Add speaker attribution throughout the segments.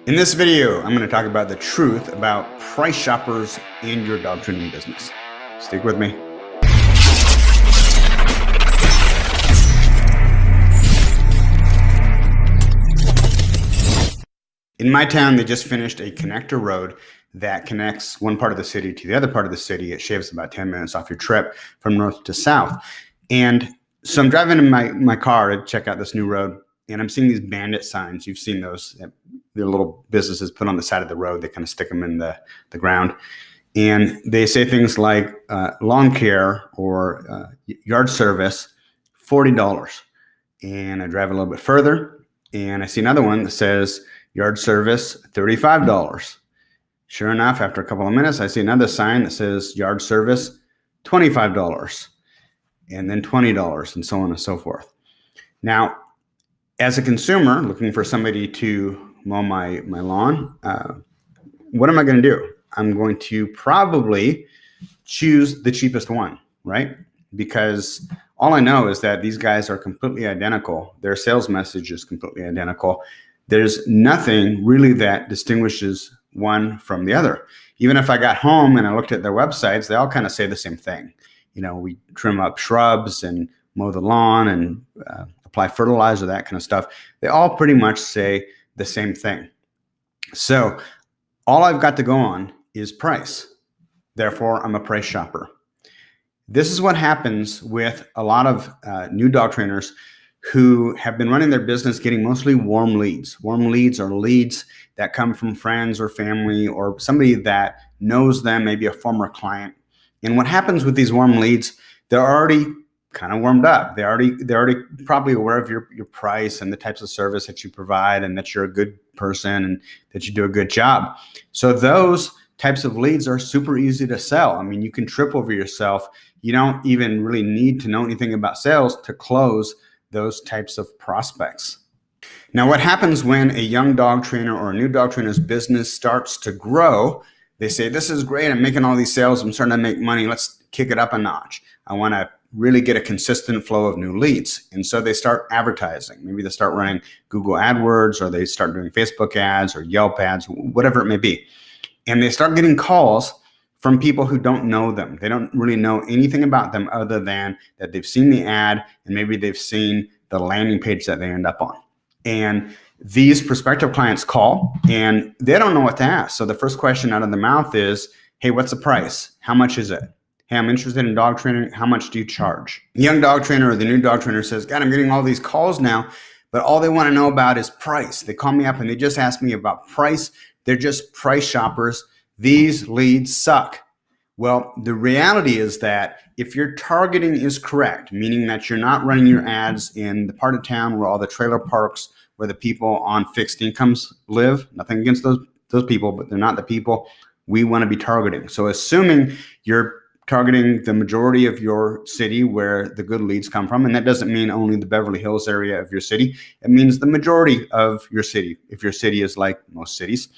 Speaker 1: In this video, I'm going to talk about the truth about price shoppers in your dog training business. Stick with me. In my town, they just finished a connector road that connects one part of the city to the other part of the city. It shaves about 10 minutes off your trip from north to south. And so I'm driving in my car to check out this new road, and I'm seeing these bandit signs. You've seen those. They're little businesses put on the side of the road. They kind of stick them in the ground. And they say things like lawn care or yard service, $40. And I drive a little bit further, and I see another one that says yard service, $35. Sure enough, after a couple of minutes, I see another sign that says yard service, $25, and then $20, and so on and so forth. Now, as a consumer looking for somebody to mow my lawn, what am I going to do? I'm going to probably choose the cheapest one, right? Because all I know is that these guys are completely identical. Their sales message is completely identical. There's nothing really that distinguishes one from the other. Even if I got home and I looked at their websites, they all kind of say the same thing. You know, we trim up shrubs and mow the lawn and apply fertilizer, that kind of stuff. They all pretty much say the same thing. So all I've got to go on is price. Therefore, I'm a price shopper. This is what happens with a lot of new dog trainers who have been running their business getting mostly warm leads. Warm leads are leads that come from friends or family or somebody that knows them, maybe a former client. And what happens with these warm leads, they're already kind of warmed up. They're already probably aware of your price and the types of service that you provide and that you're a good person and that you do a good job. So those types of leads are super easy to sell. I mean, you can trip over yourself. You don't even really need to know anything about sales to close those types of prospects. Now, what happens when a young dog trainer or a new dog trainer's business starts to grow? They say, this is great. I'm making all these sales. I'm starting to make money. Let's kick it up a notch. I want to really get a consistent flow of new leads. And so they start advertising. Maybe they start running Google AdWords, or they start doing Facebook ads or Yelp ads, whatever it may be. And they start getting calls from people who don't know them. They don't really know anything about them other than that they've seen the ad and maybe they've seen the landing page that they end up on. And these prospective clients call and they don't know what to ask. So the first question out of the mouth is, hey, what's the price? How much is it? Hey, I'm interested in dog training. How much do you charge? The young dog trainer or the new dog trainer says, God, I'm getting all these calls now, but all they want to know about is price. They call me up and they just ask me about price. They're just price shoppers. These leads suck. Well, the reality is that if your targeting is correct, meaning that you're not running your ads in the part of town where all the trailer parks, where the people on fixed incomes live, nothing against those people, but they're not the people we want to be targeting. So assuming you're targeting the majority of your city where the good leads come from, and that doesn't mean only the Beverly Hills area of your city. It means the majority of your city, if your city is like most cities.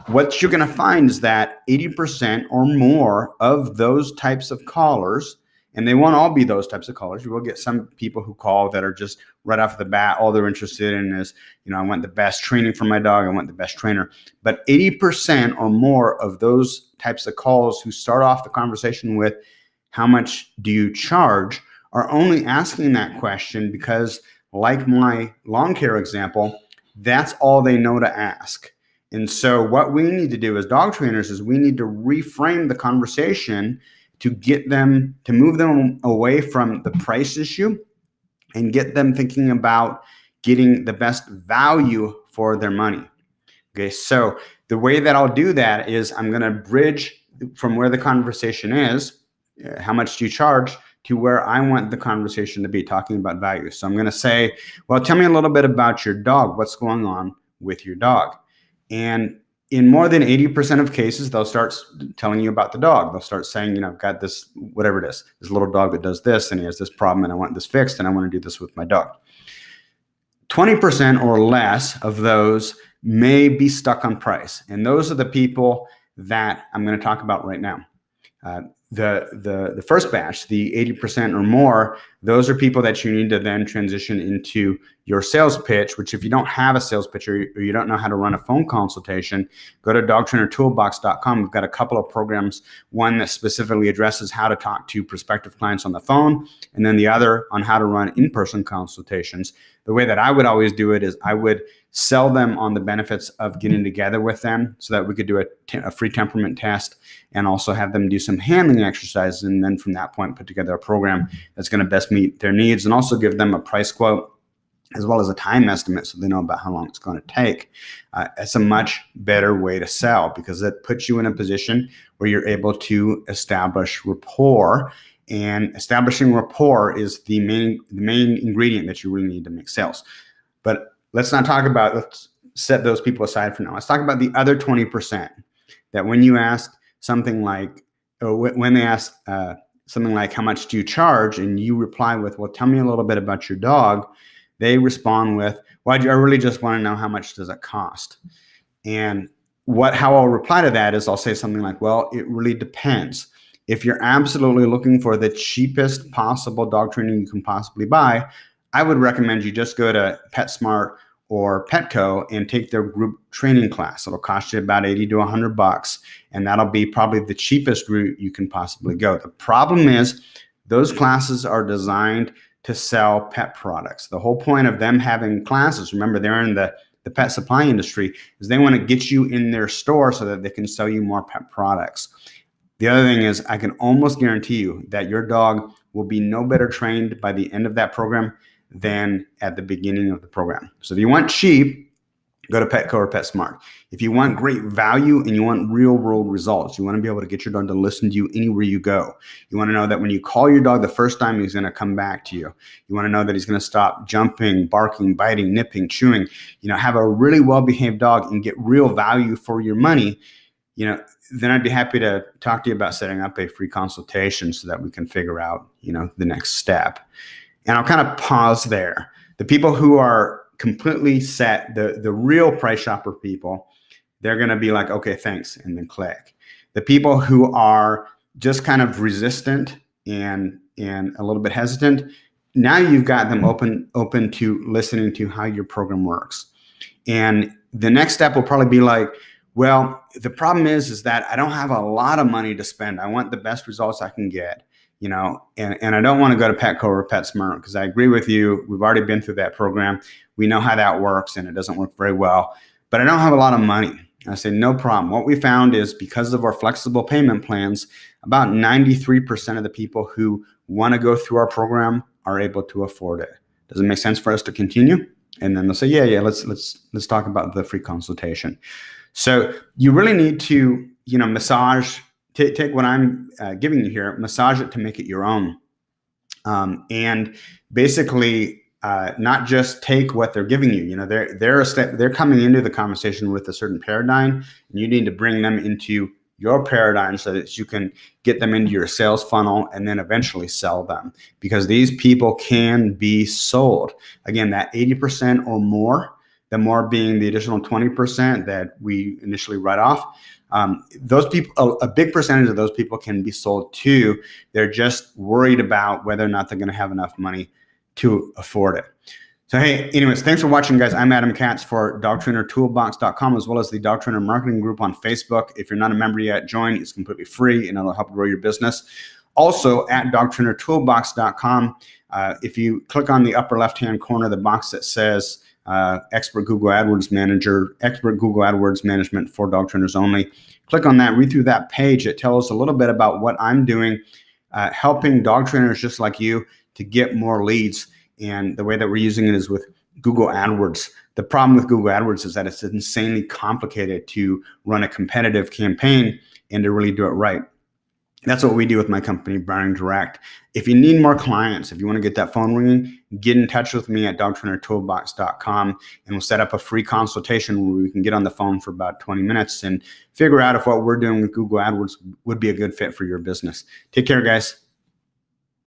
Speaker 1: What you're going to find is that 80% or more of those types of callers, and they won't all be those types of callers. You will get some people who call that are just right off the bat, all they're interested in is, you know, I want the best training for my dog. I want the best trainer. But 80% or more of those types of calls who start off the conversation with, how much do you charge, are only asking that question because, like my lawn care example, that's all they know to ask. And so what we need to do as dog trainers is we need to reframe the conversation to get them, to move them away from the price issue and get them thinking about getting the best value for their money. Okay, so the way that I'll do that is I'm going to bridge from where the conversation is, how much do you charge, to where I want the conversation to be, talking about value. So I'm going to say, well, tell me a little bit about your dog. What's going on with your dog? And in more than 80% of cases, they'll start telling you about the dog. They'll start saying, you know, I've got this, whatever it is, this little dog that does this, and he has this problem, and I want this fixed, and I want to do this with my dog. 20% or less of those may be stuck on price. And those are the people that I'm going to talk about right now. The first batch, the 80% or more, those are people that you need to then transition into your sales pitch, which if you don't have a sales pitch or you don't know how to run a phone consultation, go to dogtrainertoolbox.com. We've got a couple of programs, one that specifically addresses how to talk to prospective clients on the phone, and then the other on how to run in-person consultations. The way that I would always do it is I would sell them on the benefits of getting together with them so that we could do a free temperament test and also have them do some handling exercises. And then from that point, put together a program that's going to best meet their needs and also give them a price quote as well as a time estimate so they know about how long it's going to take. It's a much better way to sell because it puts you in a position where you're able to establish rapport. And establishing rapport is the main ingredient that you really need to make sales. But let's set those people aside for now. Let's talk about the other 20% that when you ask something like, or when they ask something like, how much do you charge? And you reply with, well, tell me a little bit about your dog. They respond with, well, I really just want to know how much does it cost? And how I'll reply to that is I'll say something like, well, it really depends. If you're absolutely looking for the cheapest possible dog training you can possibly buy, I would recommend you just go to PetSmart or Petco and take their group training class. It'll cost you about $80 to $100, and that'll be probably the cheapest route you can possibly go. The problem is those classes are designed to sell pet products. The whole point of them having classes, remember they're in the pet supply industry, is they want to get you in their store so that they can sell you more pet products. The other thing is I can almost guarantee you that your dog will be no better trained by the end of that program than at the beginning of the program. So if you want cheap, go to Petco or PetSmart. If you want great value and you want real world results, you want to be able to get your dog to listen to you anywhere you go. You want to know that when you call your dog the first time, he's going to come back to you. You want to know that he's going to stop jumping, barking, biting, nipping, chewing, have a really well-behaved dog and get real value for your money, then I'd be happy to talk to you about setting up a free consultation so that we can figure out, the next step. And I'll kind of pause there. The people who are completely set, the real price shopper people, they're going to be like, okay, thanks, and then click. The people who are just kind of resistant and a little bit hesitant, now you've got them open to listening to how your program works. And the next step will probably be like, well, the problem is that I don't have a lot of money to spend. I want the best results I can get, and I don't want to go to Petco or PetSmart because I agree with you. We've already been through that program. We know how that works and it doesn't work very well, but I don't have a lot of money. I say, no problem. What we found is because of our flexible payment plans, about 93% of the people who want to go through our program are able to afford it. Does it make sense for us to continue? And then they'll say, yeah, let's talk about the free consultation. So you really need to, massage, take what I'm giving you here, massage it to make it your own. And basically not just take what they're giving you. They're coming into the conversation with a certain paradigm, and you need to bring them into your paradigm so that you can get them into your sales funnel and then eventually sell them, because these people can be sold. Again, that 80% or more, the more being the additional 20% that we initially write off. Those people, a big percentage of those people can be sold too. They're just worried about whether or not they're going to have enough money to afford it. So, hey, anyways, thanks for watching, guys. I'm Adam Katz for dogtrainertoolbox.com, as well as the Dog Trainer Marketing Group on Facebook. If you're not a member yet, join. It's completely free and it'll help grow your business. Also at dogtrainertoolbox.com, if you click on the upper left-hand corner, the box that says Expert Google AdWords Management for dog trainers only. Click on that, read through that page. It tells a little bit about what I'm doing, helping dog trainers just like you to get more leads. And the way that we're using it is with Google AdWords. The problem with Google AdWords is that it's insanely complicated to run a competitive campaign and to really do it right. That's what we do with my company, Browning Direct. If you need more clients, if you want to get that phone ringing, get in touch with me at dogtrainertoolbox.com, and we'll set up a free consultation where we can get on the phone for about 20 minutes and figure out if what we're doing with Google AdWords would be a good fit for your business. Take care, guys.